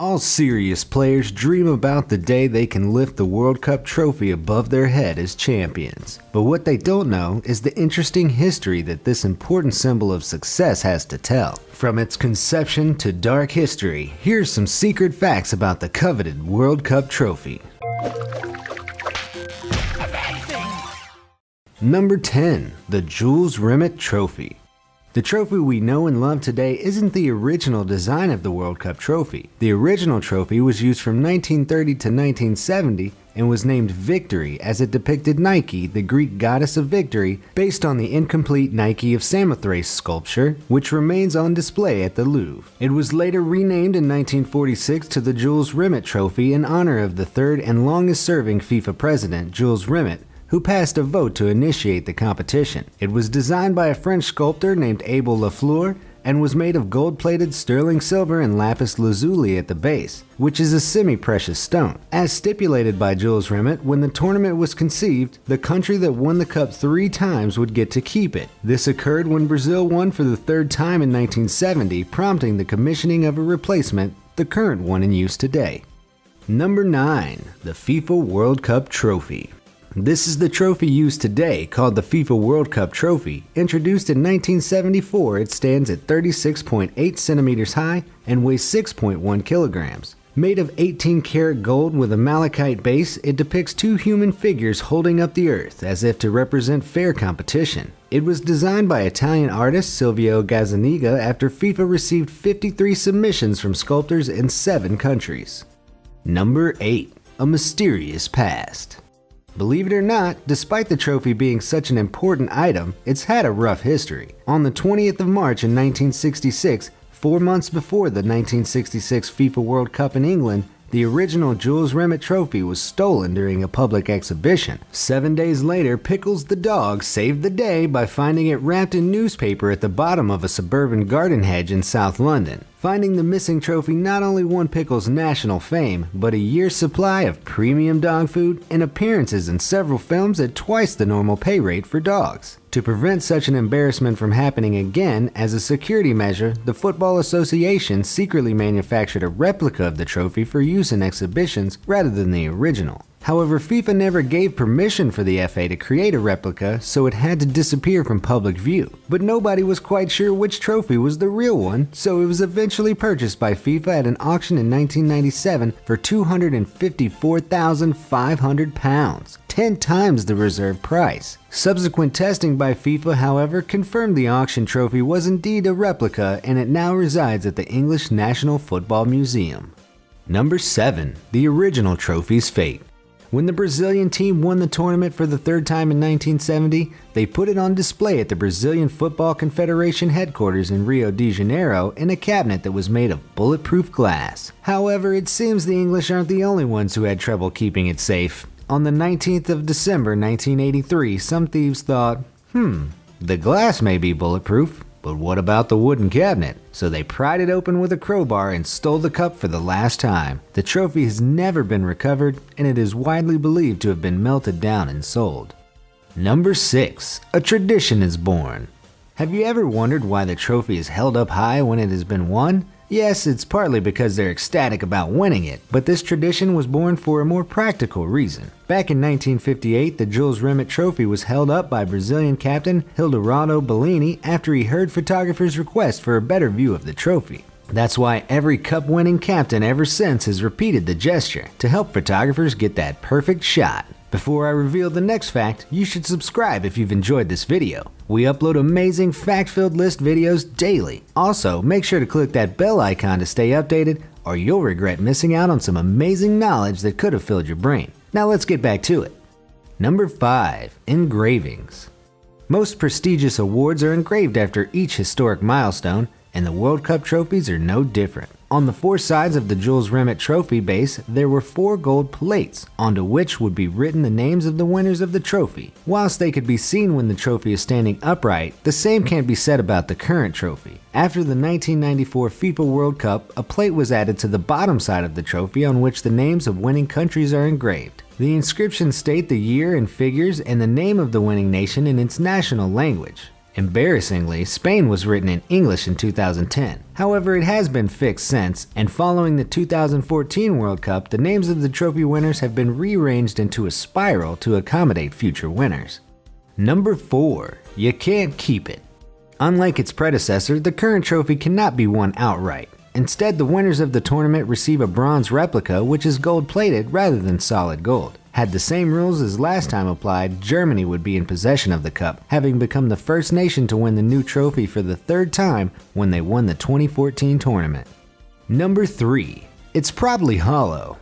All serious players dream about the day they can lift the World Cup trophy above their head as champions. But what they don't know is the interesting history that this important symbol of success has to tell. From its conception to dark history, here's some secret facts about the coveted World Cup trophy. Number 10. The Jules Rimet Trophy. The trophy we know and love today isn't the original design of the World Cup trophy. The original trophy was used from 1930 to 1970 and was named Victory as it depicted Nike, the Greek goddess of victory, based on the incomplete Nike of Samothrace sculpture, which remains on display at the Louvre. It was later renamed in 1946 to the Jules Rimet Trophy in honor of the third and longest-serving FIFA president, Jules Rimet, who passed a vote to initiate the competition. It was designed by a French sculptor named Abel Lafleur and was made of gold-plated sterling silver and lapis lazuli at the base, which is a semi-precious stone. As stipulated by Jules Rimet, when the tournament was conceived, the country that won the cup 3 times would get to keep it. This occurred when Brazil won for the 3rd time in 1970, prompting the commissioning of a replacement, the current one in use today. Number 9. The FIFA World Cup Trophy. This is the trophy used today, called the FIFA World Cup Trophy. Introduced in 1974, it stands at 36.8 centimeters high and weighs 6.1 kilograms. Made of 18 karat gold with a malachite base, it depicts 2 human figures holding up the earth as if to represent fair competition. It was designed by Italian artist Silvio Gazzaniga after FIFA received 53 submissions from sculptors in 7 countries. Number 8. A mysterious past. Believe it or not, despite the trophy being such an important item, it's had a rough history. On the 20th of March in 1966, 4 months before the 1966 FIFA World Cup in England, the original Jules Rimet Trophy was stolen during a public exhibition. 7 days later, Pickles the dog saved the day by finding it wrapped in newspaper at the bottom of a suburban garden hedge in South London. Finding the missing trophy not only won Pickles national fame, but a year's supply of premium dog food and appearances in several films at twice the normal pay rate for dogs. To prevent such an embarrassment from happening again, as a security measure, the Football Association secretly manufactured a replica of the trophy for use in exhibitions rather than the original. However, FIFA never gave permission for the FA to create a replica, so it had to disappear from public view. But nobody was quite sure which trophy was the real one, so it was eventually purchased by FIFA at an auction in 1997 for £254,500, 10 times the reserve price. Subsequent testing by FIFA, however, confirmed the auction trophy was indeed a replica, and it now resides at the English National Football Museum. Number 7. The original trophy's fate. When the Brazilian team won the tournament for the 3rd time in 1970, they put it on display at the Brazilian Football Confederation headquarters in Rio de Janeiro in a cabinet that was made of bulletproof glass. However, it seems the English aren't the only ones who had trouble keeping it safe. On the 19th of December 1983, some thieves thought, the glass may be bulletproof, but what about the wooden cabinet? So they pried it open with a crowbar and stole the cup for the last time. The trophy has never been recovered, and it is widely believed to have been melted down and sold. Number 6. A tradition is born. Have you ever wondered why the trophy is held up high when it has been won? Yes, it's partly because they're ecstatic about winning it, but this tradition was born for a more practical reason. Back in 1958, the Jules Rimet Trophy was held up by Brazilian captain Hildebrando Bellini after he heard photographers' request for a better view of the trophy. That's why every cup-winning captain ever since has repeated the gesture, to help photographers get that perfect shot. Before I reveal the next fact, you should subscribe if you've enjoyed this video. We upload amazing fact-filled list videos daily. Also, make sure to click that bell icon to stay updated, or you'll regret missing out on some amazing knowledge that could have filled your brain. Now let's get back to it. Number 5. Engravings. Most prestigious awards are engraved after each historic milestone, and the World Cup trophies are no different. On the 4 sides of the Jules Rimet Trophy base, there were 4 gold plates, onto which would be written the names of the winners of the trophy. Whilst they could be seen when the trophy is standing upright, the same can't be said about the current trophy. After the 1994 FIFA World Cup, a plate was added to the bottom side of the trophy on which the names of winning countries are engraved. The inscriptions state the year and figures and the name of the winning nation in its national language. Embarrassingly, Spain was written in English in 2010. However, it has been fixed since, and following the 2014 World Cup, the names of the trophy winners have been rearranged into a spiral to accommodate future winners. Number 4. You can't keep it. Unlike its predecessor, the current trophy cannot be won outright. Instead, the winners of the tournament receive a bronze replica which is gold-plated rather than solid gold. Had the same rules as last time applied, Germany would be in possession of the cup, having become the first nation to win the new trophy for the third time when they won the 2014 tournament. Number 3. It's probably hollow.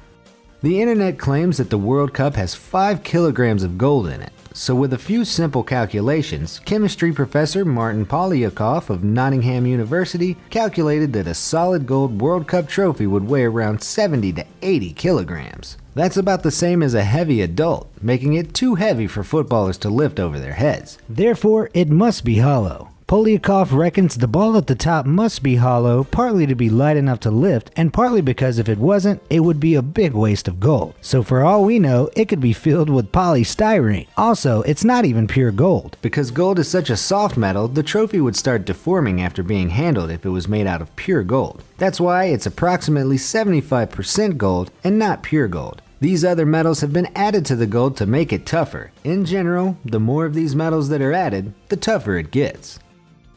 The internet claims that the World Cup has 5 kilograms of gold in it. So with a few simple calculations, chemistry professor Martin Polyakov of Nottingham University calculated that a solid gold World Cup trophy would weigh around 70 to 80 kilograms. That's about the same as a heavy adult, making it too heavy for footballers to lift over their heads. Therefore, it must be hollow. Polyakov reckons the ball at the top must be hollow, partly to be light enough to lift, and partly because if it wasn't, it would be a big waste of gold. So for all we know, it could be filled with polystyrene. Also, it's not even pure gold. Because gold is such a soft metal, the trophy would start deforming after being handled if it was made out of pure gold. That's why it's approximately 75% gold and not pure gold. These other metals have been added to the gold to make it tougher. In general, the more of these metals that are added, the tougher it gets.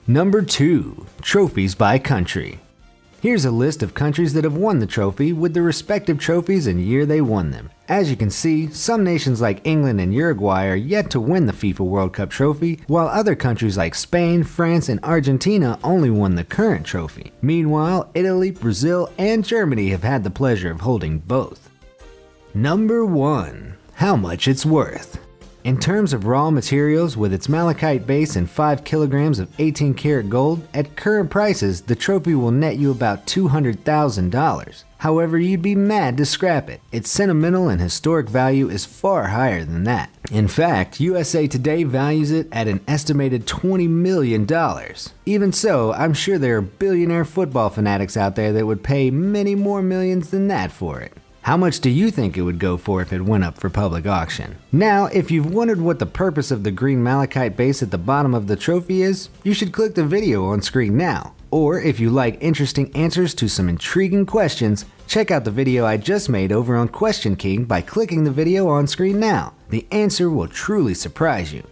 Number 2. Trophies by country. Here's a list of countries that have won the trophy with the respective trophies and year they won them. As you can see, some nations like England and Uruguay are yet to win the FIFA World Cup trophy, while other countries like Spain, France, and Argentina only won the current trophy. Meanwhile, Italy, Brazil, and Germany have had the pleasure of holding both. Number 1. How much it's worth. In terms of raw materials, with its malachite base and 5 kilograms of 18 karat gold, at current prices, the trophy will net you about $200,000. However, you'd be mad to scrap it. Its sentimental and historic value is far higher than that. In fact, USA Today values it at an estimated $20 million. Even so, I'm sure there are billionaire football fanatics out there that would pay many more millions than that for it. How much do you think it would go for if it went up for public auction? Now, if you've wondered what the purpose of the green malachite base at the bottom of the trophy is, you should click the video on screen now. Or if you like interesting answers to some intriguing questions, check out the video I just made over on Question King by clicking the video on screen now. The answer will truly surprise you.